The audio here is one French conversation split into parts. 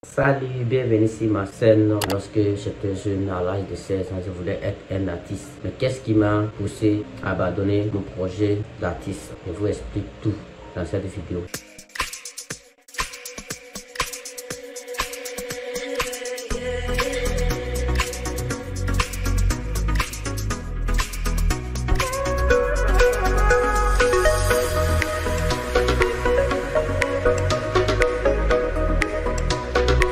Salut, bienvenue sur ma scène. Lorsque j'étais jeune, à l'âge de 16 ans, je voulais être un artiste. Mais qu'est-ce qui m'a poussé à abandonner mon projet d'artiste? Je vous explique tout dans cette vidéo.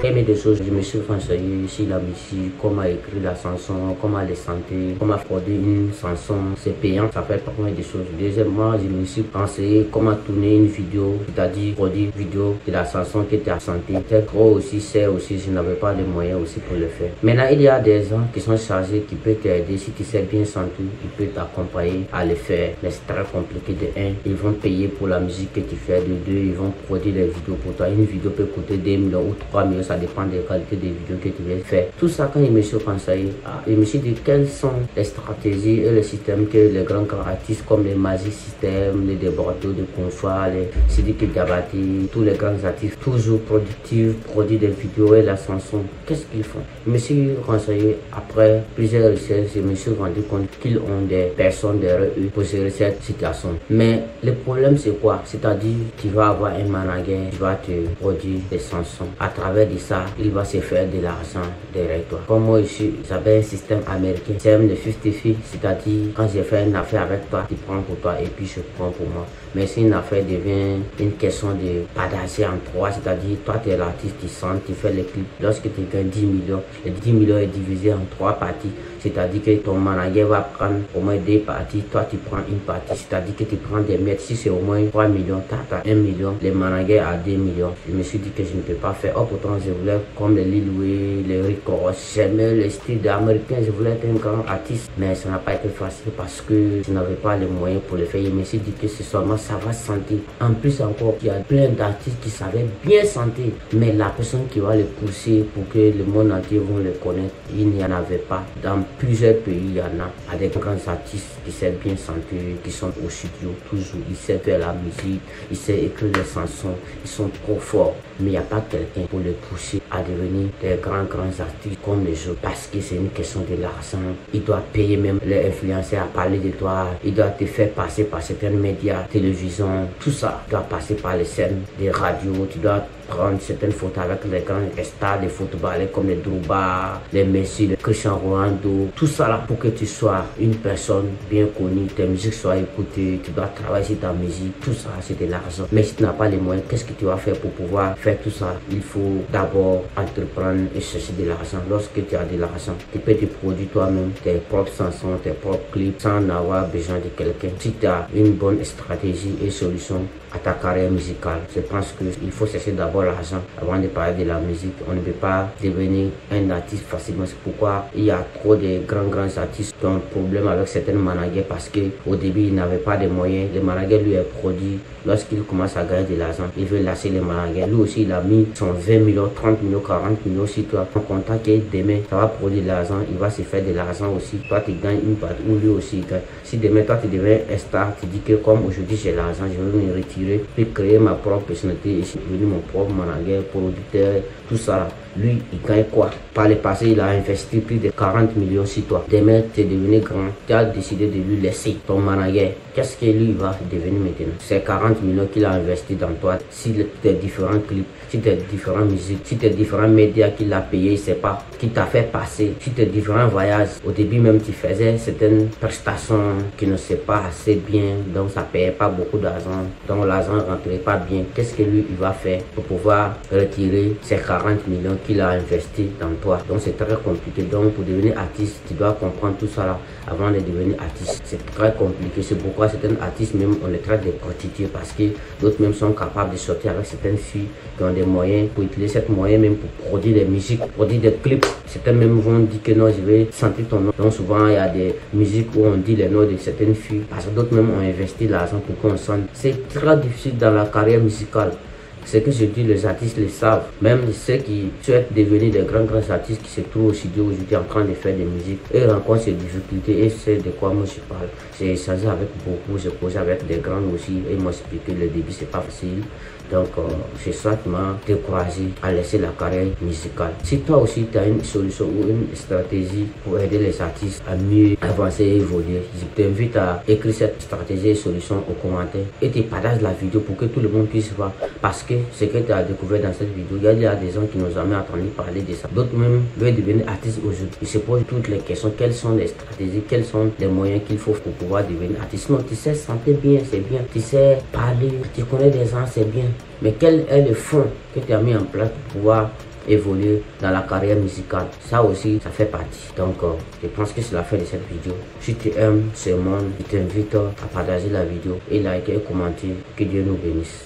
Aimer des choses, je me suis renseigné sur la musique, comment écrire la chanson, comment les chanter, comment produire une chanson, c'est payant, ça fait pas mal de choses. Deuxièmement, je me suis renseigné comment tourner une vidéo, c'est-à-dire produire une vidéo de la chanson que tu as chantée. C'est trop aussi, c'est aussi, je n'avais pas les moyens aussi pour le faire. Maintenant, il y a des gens qui sont chargés, qui peuvent t'aider. Si tu sais bien chanter, ils peuvent t'accompagner à le faire. Mais c'est très compliqué. De 1, ils vont payer pour la musique que tu fais. De 2, ils vont produire des vidéos pour toi. Une vidéo peut coûter 2 millions ou 3 millions, ça dépend des qualités des vidéos que tu veux faire. Tout ça, quand je me suis renseigné, je me suis dit quelles sont les stratégies et les systèmes que les grands artistes comme les Magic System, les Debordo de Confort, les Sidiki Diabati, tous les grands artistes, toujours productifs, produisent des vidéos et la chanson. Qu'est-ce qu'ils font? Je me suis renseigné après plusieurs recherches, je me suis rendu compte qu'ils ont des personnes derrière eux pour gérer cette situation. Mais le problème c'est quoi? C'est-à-dire tu vas avoir un manager qui va te produire des chansons. À travers de ça, il va se faire de l'argent derrière toi. Comme moi ici, j'avais un système américain, système de 50-50, c'est-à-dire quand j'ai fait une affaire avec toi, tu prends pour toi et puis je prends pour moi. Mais si une affaire devient une question de partager en trois, c'est-à-dire toi tu es l'artiste, tu chantes, tu fais les clips. Lorsque tu gagnes 10 millions, les 10 millions est divisé en 3 parties. C'est-à-dire que ton manager va prendre au moins 2 parties, toi tu prends une partie. C'est-à-dire que tu prends des miettes. Si c'est au moins 3 millions, tu as 1 million, le manager a 2 millions. Je me suis dit que je ne peux pas faire. Oh, pourtant je voulais comme les Lil Wayne, les Rick Ross, j'aimais le style américain, je voulais être un grand artiste. Mais ça n'a pas été facile parce que je n'avais pas les moyens pour le faire. Je me suis dit que ce seulement ça va chanter. En plus encore, il y a plein d'artistes qui savaient bien chanter. Mais la personne qui va les pousser pour que le monde entier vont les connaître, il n'y en avait pas. Dans plusieurs pays, il y en a des grands artistes qui savent bien chanter, qui sont au studio toujours. Ils savent faire la musique, ils savent écrire les chansons, ils sont trop forts. Mais il n'y a pas quelqu'un pour les pousser à devenir des grands artistes comme les autres parce que c'est une question de l'argent. Il doit payer même les influenceurs à parler de toi. Il doit te faire passer par certains médias, télévision, tout ça doit passer par les scènes des radios. Tu dois prendre certaines photos avec les grands stars de football comme les Drogba, les Messi, les Cristiano Ronaldo, tout ça là pour que tu sois une personne bien connue, tes musiques soient écoutées, tu dois travailler sur ta musique, tout ça c'est de l'argent. Mais si tu n'as pas les moyens, qu'est-ce que tu vas faire pour pouvoir faire tout ça? Il faut d'abord entreprendre et chercher de l'argent. Lorsque tu as de l'argent, tu peux te produire toi-même tes propres chansons, tes propres clips sans avoir besoin de quelqu'un. Si tu as une bonne stratégie et solution à ta carrière musicale, je pense qu'il faut chercher d'abord l'argent avant de parler de la musique. On ne peut pas devenir un artiste facilement. C'est pourquoi il y a trop de grands artistes qui ont un problème avec certains managers parce qu'au début ils n'avaient pas de moyens. Le manager lui est produit. Lorsqu'il commence à gagner de l'argent, il veut lâcher les managers. Lui aussi il a mis son 20 millions, 30 millions, 40 millions sur toi. En comptant que demain ça va produire de l'argent, il va se faire de l'argent aussi. Toi tu gagnes une partie ou lui aussi il gagne. Si demain toi tu deviens un star, tu dis que comme aujourd'hui j'ai l'argent, je vais me retirer, puis créer ma propre personnalité et je suis devenu mon propre manager, producteur, tout ça. Lui, il gagne quoi? Par le passé, il a investi plus de 40 millions sur toi. Demain, tu es devenu grand. Tu as décidé de lui laisser ton manager. Qu'est-ce que lui va devenir maintenant? C'est 40 millions qu'il a investi dans toi. Si tes différents clips, si tes différentes musiques, si tes différents médias qu'il a payé, c'est pas, qui t'a fait passer, si tes différents voyages. Au début même, tu faisais certaines prestations qui ne sont pas assez bien, donc ça payait pas beaucoup d'argent, donc l'argent ne rentrait pas bien. Qu'est-ce que lui, il va faire pour pouvoir retirer ces 40 millions qu'il a investi dans toi? Donc c'est très compliqué. Donc pour devenir artiste, tu dois comprendre tout ça là avant de devenir artiste. C'est très compliqué. C'est pourquoi certains artistes même on les traite de prostituées parce que d'autres même sont capables de sortir avec certaines filles qui ont des moyens pour utiliser cette moyen même pour produire des musiques, produire des clips. Certains même vont dire que non, je vais sentir ton nom. Donc souvent il y a des musiques où on dit les noms de certaines filles parce que d'autres même ont investi l'argent pour qu'on sente. C'est très difficile dans la carrière musicale. Ce que je dis, les artistes le savent. Même ceux qui souhaitent devenir des grands artistes qui se trouvent au studio aujourd'hui en train de faire des musiques, eux rencontrent ces difficultés et c'est de quoi moi je parle. J'ai échangé avec beaucoup, j'ai posé avec des grands aussi et ils m'ont expliqué que le début c'est pas facile. Donc c'est ça qui m'a découragé à laisser la carrière musicale. Si toi aussi tu as une solution ou une stratégie pour aider les artistes à mieux avancer et évoluer, je t'invite à écrire cette stratégie et solution aux commentaires et tu partages la vidéo pour que tout le monde puisse voir. Parce que ce que tu as découvert dans cette vidéo, il y a des gens qui n'ont jamais entendu parler de ça. D'autres même veulent devenir artistes aujourd'hui. Ils se posent toutes les questions. Quelles sont les stratégies, quels sont les moyens qu'il faut pour pouvoir devenir artiste. Non, tu sais chanter bien, c'est bien. Tu sais parler, tu connais des gens, c'est bien. Mais quel est le fond que tu as mis en place pour pouvoir évoluer dans la carrière musicale? Ça aussi, ça fait partie. Donc, je pense que c'est la fin de cette vidéo. Si tu aimes ce monde, je t'invite à partager la vidéo et liker et commenter. Que Dieu nous bénisse.